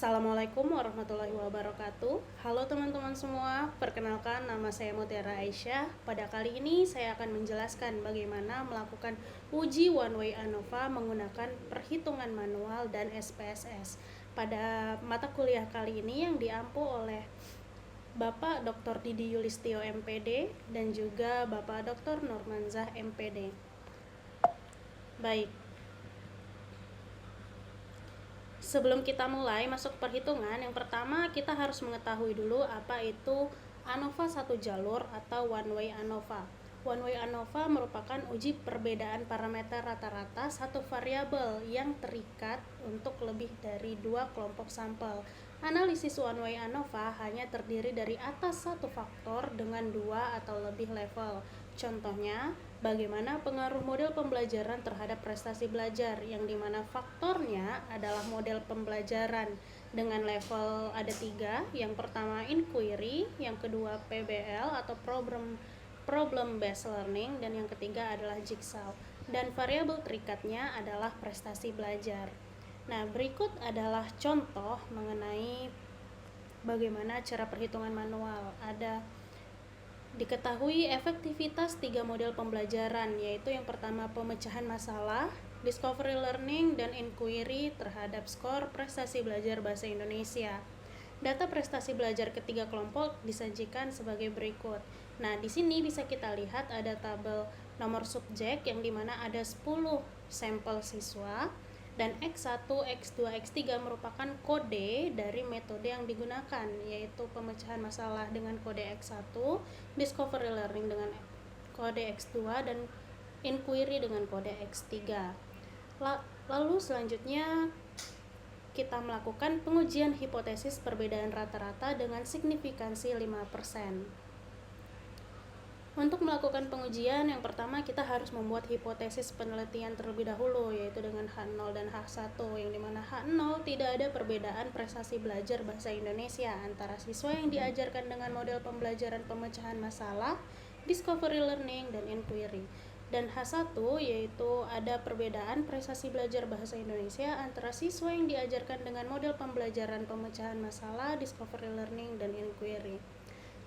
Assalamualaikum warahmatullahi wabarakatuh. Halo teman-teman semua, perkenalkan nama saya Mutiara Aisyah. Pada kali ini saya akan menjelaskan bagaimana melakukan uji one way ANOVA menggunakan perhitungan manual dan SPSS pada mata kuliah kali ini yang diampu oleh Bapak Dr. Didi Yulistio MPD dan juga Bapak Dr. Nurmanzah MPD. Baik, sebelum kita mulai masuk perhitungan, yang pertama kita harus mengetahui dulu apa itu ANOVA satu jalur atau one way ANOVA. One way ANOVA merupakan uji perbedaan parameter rata-rata satu variabel yang terikat untuk lebih dari dua kelompok sampel. Analisis one way ANOVA hanya terdiri dari atas satu faktor dengan dua atau lebih level. Contohnya, bagaimana pengaruh model pembelajaran terhadap prestasi belajar, yang dimana faktornya adalah model pembelajaran dengan level ada 3. Yang pertama inquiry, yang kedua PBL atau problem based learning, dan yang ketiga adalah jigsaw. Dan variabel terikatnya adalah prestasi belajar. Nah, berikut adalah contoh mengenai bagaimana cara perhitungan manual. Ada diketahui efektivitas 3 model pembelajaran, yaitu yang pertama pemecahan masalah, discovery learning, dan inquiry terhadap skor prestasi belajar bahasa Indonesia. Data prestasi belajar ketiga kelompok disajikan sebagai berikut. Nah, di sini bisa kita lihat ada tabel nomor subjek yang dimana ada 10 sampel siswa, dan X1, X2, X3 merupakan kode dari metode yang digunakan, yaitu pemecahan masalah dengan kode X1, discovery learning dengan kode X2, dan inquiry dengan kode X3. Lalu selanjutnya kita melakukan pengujian hipotesis perbedaan rata-rata dengan signifikansi 5%. Untuk melakukan pengujian, yang pertama kita harus membuat hipotesis penelitian terlebih dahulu, yaitu dengan H0 dan H1, yang dimana H0 tidak ada perbedaan prestasi belajar bahasa Indonesia antara siswa yang diajarkan dengan model pembelajaran pemecahan masalah, discovery learning, dan inquiry. Dan H1 yaitu ada perbedaan prestasi belajar bahasa Indonesia antara siswa yang diajarkan dengan model pembelajaran pemecahan masalah, discovery learning, dan inquiry.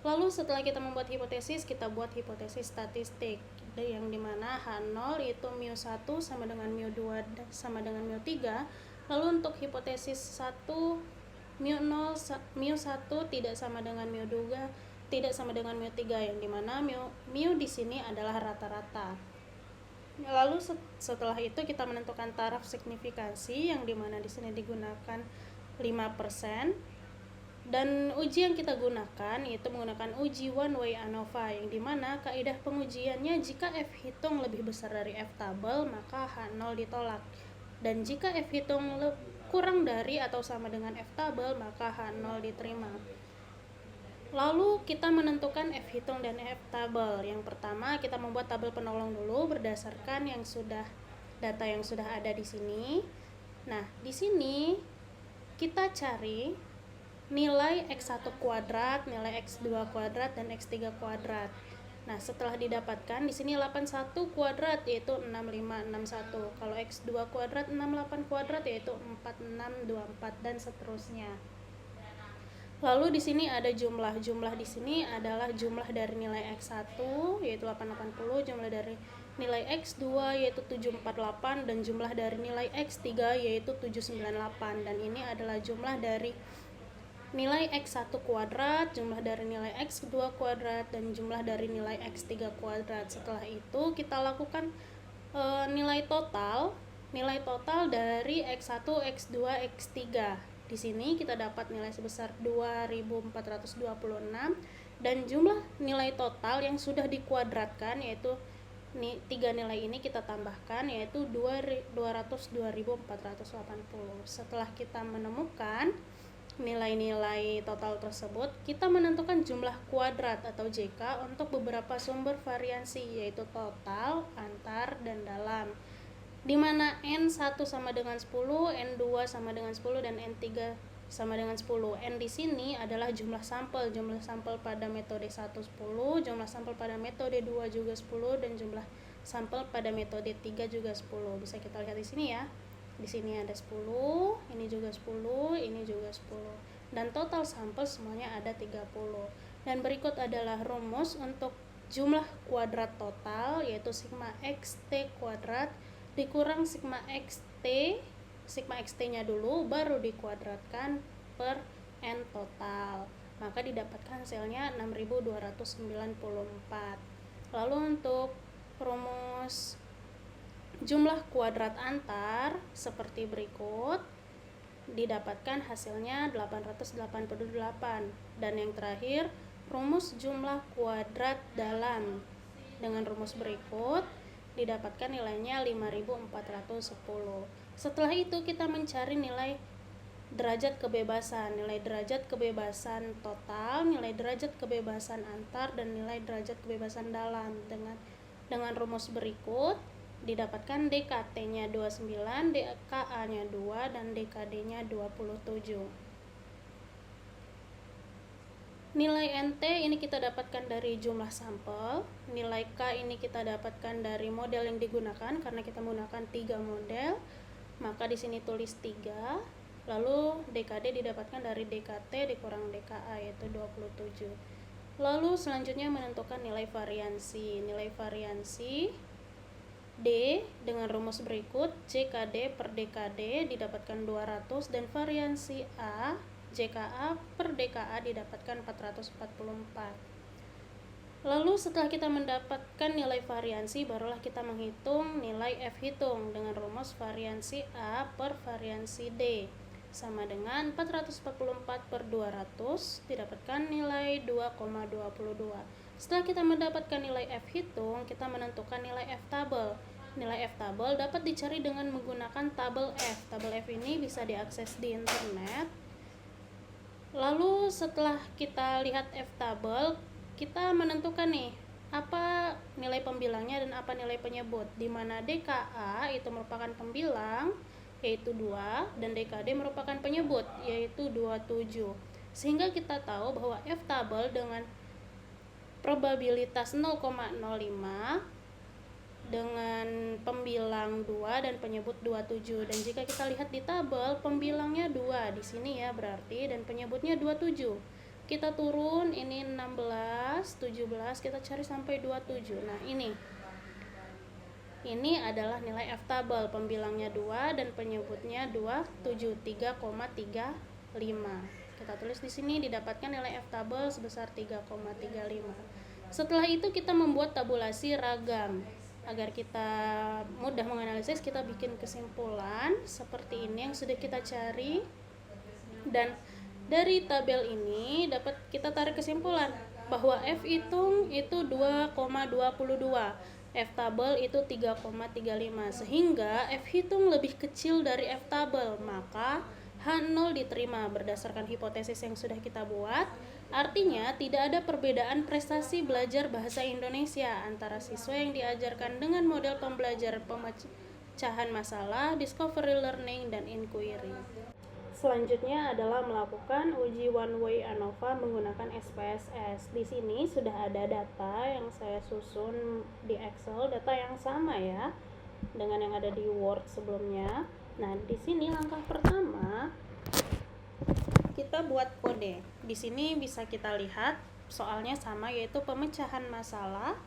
Lalu setelah kita membuat hipotesis, kita buat hipotesis statistik, yang dimana H0 itu mu1 sama dengan mu2 sama dengan mu3. Lalu untuk hipotesis 1, mu1 tidak sama dengan mu2, tidak sama dengan mu3, yang dimana mu di sini adalah rata-rata. Lalu setelah itu kita menentukan taraf signifikansi, yang dimana di sini digunakan 5%. Dan uji yang kita gunakan yaitu menggunakan uji one way ANOVA, yang dimana kaidah pengujiannya jika F hitung lebih besar dari F tabel maka H0 ditolak, dan jika F hitung kurang dari atau sama dengan F tabel maka H0 diterima. Lalu kita menentukan F hitung dan F tabel. Yang pertama kita membuat tabel penolong dulu berdasarkan data yang sudah ada di sini. Nah, di sini kita cari nilai X1 kuadrat, nilai X2 kuadrat, dan X3 kuadrat. Nah, setelah didapatkan di sini 81 kuadrat yaitu 6561. Kalau X2 kuadrat 68 kuadrat yaitu 4624, dan seterusnya. Lalu di sini ada jumlah di sini adalah jumlah dari nilai X1 yaitu 880, jumlah dari nilai X2 yaitu 748, dan jumlah dari nilai X3 yaitu 798. Dan ini adalah jumlah dari nilai X1 kuadrat, jumlah dari nilai X2 kuadrat, dan jumlah dari nilai X3 kuadrat. Setelah itu kita lakukan nilai total dari X1, X2, X3. Di sini kita dapat nilai sebesar 2426, dan jumlah nilai total yang sudah dikuadratkan yaitu tiga nilai ini kita tambahkan yaitu 202.480. Setelah kita menemukan nilai-nilai total tersebut, kita menentukan jumlah kuadrat atau JK untuk beberapa sumber variansi, yaitu total, antar, dan dalam, di mana N1 sama dengan 10, N2 sama dengan 10, dan N3 sama dengan 10. N di sini adalah jumlah sampel pada metode 1 10, jumlah sampel pada metode 2 juga 10, dan jumlah sampel pada metode 3 juga 10. Bisa kita lihat di sini ya. Di sini ada 10, ini juga 10, ini juga 10. Dan total sampel semuanya ada 30. Dan berikut adalah rumus untuk jumlah kuadrat total, yaitu sigma xt kuadrat dikurang sigma xt nya dulu baru dikuadratkan per n total. Maka didapatkan hasilnya 6294. Lalu untuk rumus jumlah kuadrat antar seperti berikut, didapatkan hasilnya 888. Dan yang terakhir, rumus jumlah kuadrat dalam dengan rumus berikut didapatkan nilainya 5410. Setelah itu kita mencari nilai derajat kebebasan, nilai derajat kebebasan total, nilai derajat kebebasan antar, dan nilai derajat kebebasan dalam. Dengan rumus berikut didapatkan DKT-nya 29, DKA-nya 2, dan DKD-nya 27. Nilai NT ini kita dapatkan dari jumlah sampel, nilai K ini kita dapatkan dari model yang digunakan karena kita menggunakan 3 model, maka di sini tulis 3. Lalu DKD didapatkan dari DKT dikurang DKA, yaitu 27. Lalu selanjutnya menentukan nilai variansi. Nilai variansi D dengan rumus berikut, JKD per DKD didapatkan 200, dan variansi A, JKA per DKA didapatkan 444. Lalu setelah kita mendapatkan nilai variansi, barulah kita menghitung nilai F hitung dengan rumus variansi A per variansi D sama dengan 444 per 200 didapatkan nilai 2,22. Setelah kita mendapatkan nilai F hitung, kita menentukan nilai F tabel. Nilai F tabel dapat dicari dengan menggunakan tabel F. Tabel F ini bisa diakses di internet. Lalu setelah kita lihat F tabel, kita menentukan nih apa nilai pembilangnya dan apa nilai penyebut, di mana DKA itu merupakan pembilang yaitu 2 dan DKD merupakan penyebut yaitu 27. Sehingga kita tahu bahwa F tabel dengan probabilitas 0,05 dengan pembilang 2 dan penyebut 27. Dan jika kita lihat di tabel, pembilangnya 2 di sini ya berarti, dan penyebutnya 27. Kita turun, ini 16, 17, kita cari sampai 27. Nah, ini adalah nilai F tabel, pembilangnya 2 dan penyebutnya 27, 3,35. Kita tulis di sini didapatkan nilai F tabel sebesar 3,35. Setelah itu kita membuat tabulasi ragam. Agar kita mudah menganalisis, kita bikin kesimpulan seperti ini yang sudah kita cari. Dan dari tabel ini dapat kita tarik kesimpulan bahwa F hitung itu 2,22, F tabel itu 3,35, sehingga F hitung lebih kecil dari F tabel, maka H0 diterima berdasarkan hipotesis yang sudah kita buat. Artinya tidak ada perbedaan prestasi belajar bahasa Indonesia antara siswa yang diajarkan dengan model pembelajaran pemecahan masalah, discovery learning, dan inquiry. Selanjutnya adalah melakukan uji one way ANOVA menggunakan SPSS. Di sini sudah ada data yang saya susun di Excel, data yang sama ya dengan yang ada di Word sebelumnya. Nah, di sini langkah pertama kita buat kode. Di sini bisa kita lihat soalnya sama, yaitu pemecahan masalah.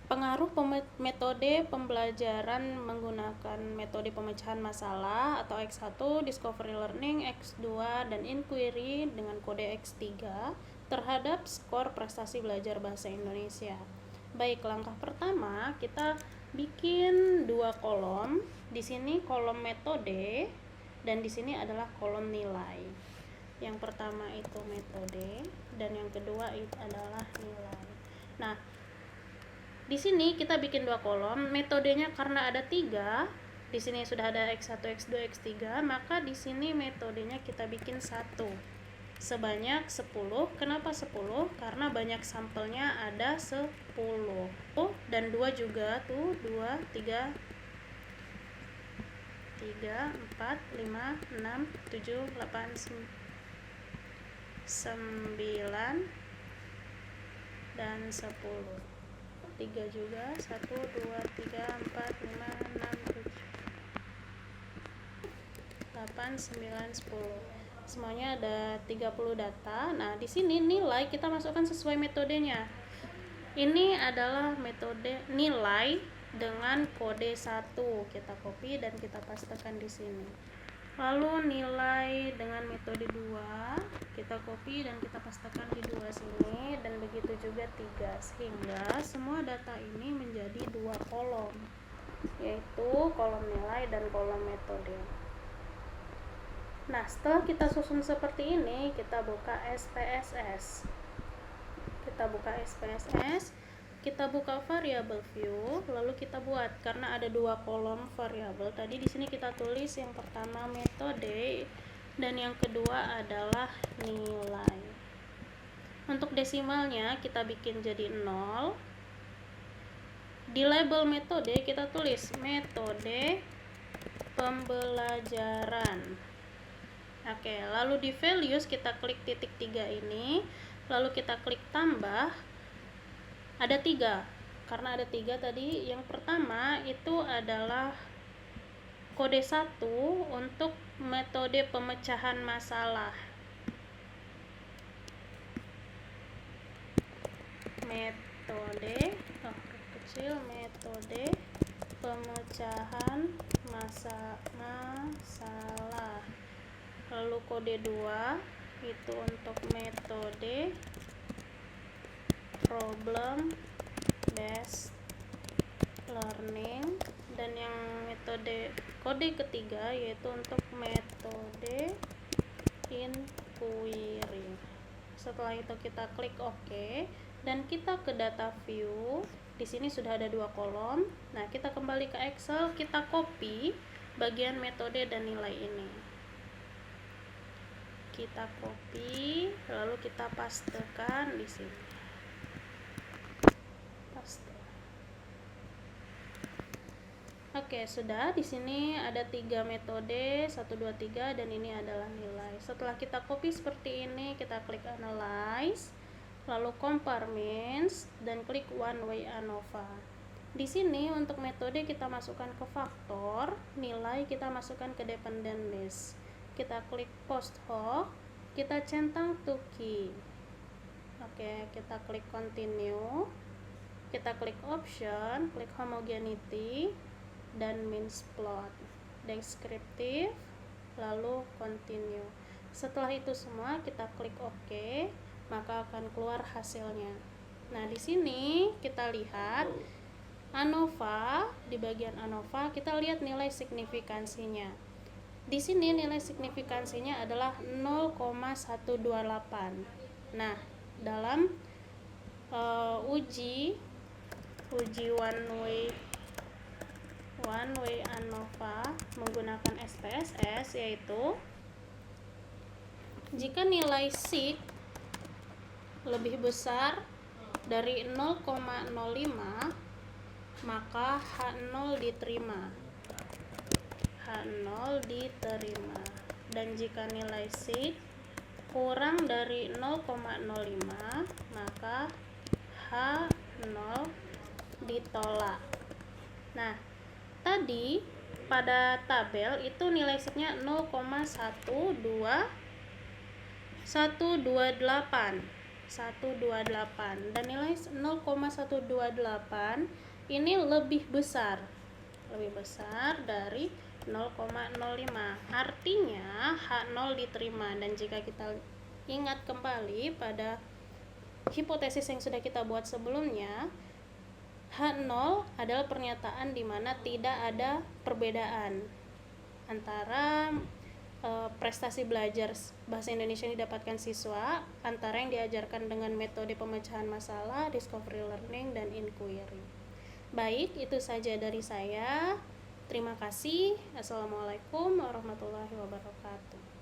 Pengaruh metode pembelajaran menggunakan metode pemecahan masalah atau X1, discovery learning, X2, dan inquiry dengan kode X3 terhadap skor prestasi belajar bahasa Indonesia. Baik, langkah pertama kita bikin 2 kolom. Di sini kolom metode dan di sini adalah kolom nilai. Yang pertama itu metode dan yang kedua itu adalah nilai. Nah, di sini kita bikin 2 kolom. Metodenya karena ada 3, di sini sudah ada X1, X2, X3, maka di sini metodenya kita bikin 1 sebanyak 10. Kenapa 10? Karena banyak sampelnya, ada 10. Dan 2 juga tuh, 2, 3, 4, 5, 6, 7, 8, 9 dan 10. 3 juga, 1, 2, 3, 4, 5, 6, 8, 9, 10. Semuanya ada 30 data. Nah, di sini nilai kita masukkan sesuai metodenya. Ini adalah metode nilai dengan kode 1. Kita copy dan kita pastekan di sini. Lalu nilai dengan metode 2, kita copy dan kita pastekan di 2 sini, dan begitu juga 3, sehingga semua data ini menjadi 2 kolom, yaitu kolom nilai dan kolom metode. Nah, setelah kita susun seperti ini, kita buka SPSS. Kita buka variable view, lalu kita buat, karena ada 2 kolom variabel tadi, di sini kita tulis yang pertama metode dan yang kedua adalah nilai. Untuk desimalnya kita bikin jadi 0. Di label metode kita tulis metode pembelajaran. Oke, lalu di values kita klik titik 3 ini, lalu kita klik tambah. Ada 3, karena ada 3 tadi. Yang pertama itu adalah kode 1 untuk metode pemecahan masalah. Metode pemecahan masalah. Lalu kode 2 itu untuk metode problem based learning, dan yang metode kode ketiga yaitu untuk metode inquiry. Setelah itu kita klik OK dan kita ke data view. Di sini sudah ada 2 kolom. Nah, kita kembali ke Excel, kita copy bagian metode dan nilai ini. Kita copy lalu kita pastekan di sini. Oke, sudah. Di sini ada 3 metode, 1, 2, 3, dan ini adalah nilai. Setelah kita copy seperti ini, kita klik analyze, lalu compare means, dan klik one way ANOVA. Di sini untuk metode kita masukkan ke faktor, nilai kita masukkan ke dependent list. Kita klik post hoc, kita centang to key. Oke, kita klik continue, kita klik option, klik homogeneity, dan means plot, descriptive, lalu continue. Setelah itu semua kita klik OK, maka akan keluar hasilnya. Nah, di sini kita lihat ANOVA, di bagian ANOVA kita lihat nilai signifikansinya. Di sini nilai signifikansinya adalah 0,128. Nah, dalam uji one way ANOVA menggunakan SPSS, yaitu jika nilai sig lebih besar dari 0,05 maka H0 diterima. Dan jika nilai sig kurang dari 0,05 maka H0 ditolak. Nah, tadi pada tabel itu nilai signya 128 dan nilai 0,128 ini lebih besar dari 0,05. Artinya H0 diterima. Dan jika kita ingat kembali pada hipotesis yang sudah kita buat sebelumnya, H0 adalah pernyataan di mana tidak ada perbedaan antara prestasi belajar bahasa Indonesia yang didapatkan siswa antara yang diajarkan dengan metode pemecahan masalah, discovery learning, dan inquiry. Baik, itu saja dari saya. Terima kasih. Assalamualaikum warahmatullahi wabarakatuh.